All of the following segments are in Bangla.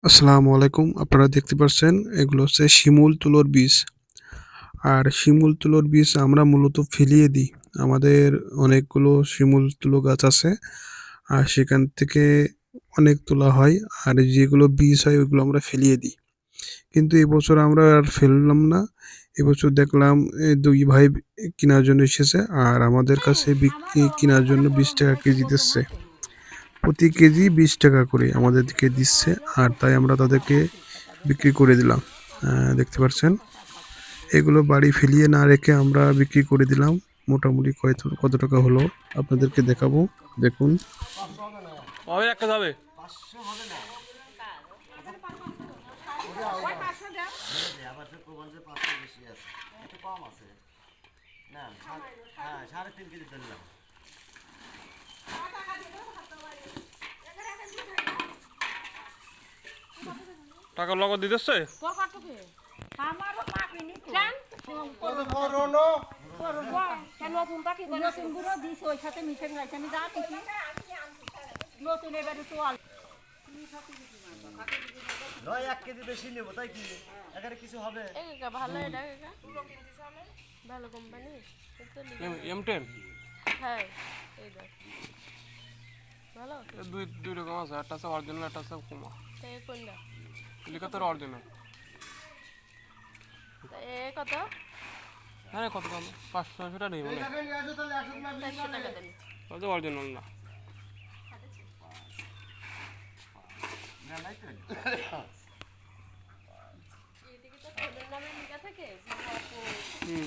আসসালামু আলাইকুম। আপনারা দেখতে পাচ্ছেন এগুলো হচ্ছে শিমুল তুলোর বীজ। আর শিমুল তুলোর বীজ আমরা মূলত ফেলিয়ে দিই। আমাদের অনেকগুলো শিমুল তুলো গাছ আছে। আর সেখান থেকে অনেক তোলা হয়। আর যেগুলো বীজ হয় ওইগুলো আমরা ফেলিয়ে দিই। কিন্তু এবছর আমরা আর ফেললাম না। এবছর দেখলাম ২ ভাই কেনার জন্য এসেছে। আর আমাদের কাছে কেনার জন্য ৳২০ কেজি দিচ্ছে। প্রতি কেজি ৳২০ করে আমাদেরকে দিচ্ছে। আর তাই আমরা তাদেরকে বিক্রি করে দিলাম। দেখতে পাচ্ছেন এগুলো বাড়ি ফেলিয়ে না রেখে আমরা বিক্রি করে দিলাম। মোটামুটি কত টাকা হলো আপনাদেরকে দেখাবো। দেখুন। হবে একটা যাবে। টাকা লগত দিতেছে এক কেজি বেশি নেবো তাই কি এখানে কিছু হবে ভালো এটা ভালো কোম্পানি M10 হ্যাঁ এই দেখ ভালো দুই রকম আছে, একটা আছে অরিজিনাল, একটা আছে কমা। তাই কোনটা লিখা তো অরিজিনাল। এ কত হ্যাঁ কত দাম? 500 টাকা নেই মানে, 400 টাকা দেন তাহলে অরিজিনাল না। এইদিকে তো ফোনের নামে লেখা থাকে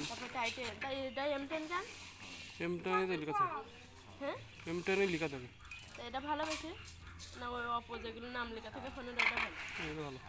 তারপর টাইটেল তাই এটাই M10 জান M10 এ লেখা থাকে। হ্যাঁ M10 এ লেখা থাকে। তো এটা ভালো বেশি না ওই অপো যেগুলো নাম লেখা থাকে ফোনের ওটা ভালো এটা ভালো।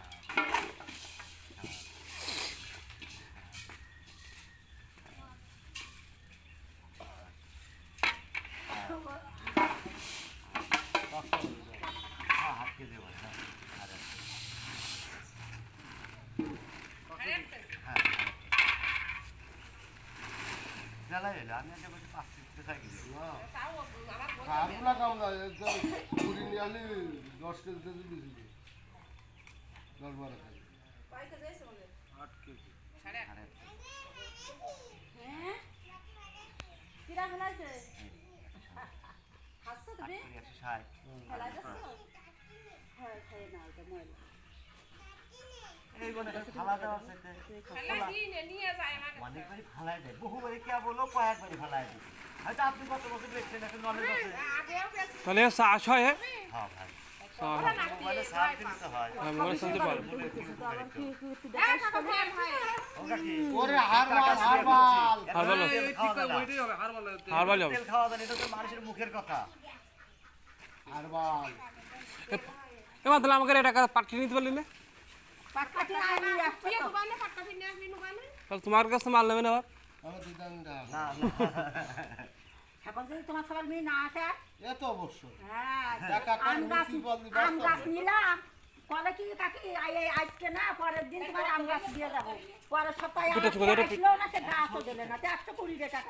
তাহলে চাষ হয়, হ্যাঁ মোবাইল শুনতে পারো। হারবাল যাবে। মানুষের মুখের কথা এবার তাহলে আমাকে টাকা পাঠিয়ে নিতে পারলি না? তাহলে তোমার কাছে মাল নেবে না আবার? এখন যদি তোমার সবার মেয়ে না আসে এত অবশ্য আম গাছ নিলাম পরে কি কাকি আজকে না পরের দিন তোমার আম গাছ দিয়ে যাবো পরের সপ্তাহে আসলো না সে গাছও দিলে না 120 টাকা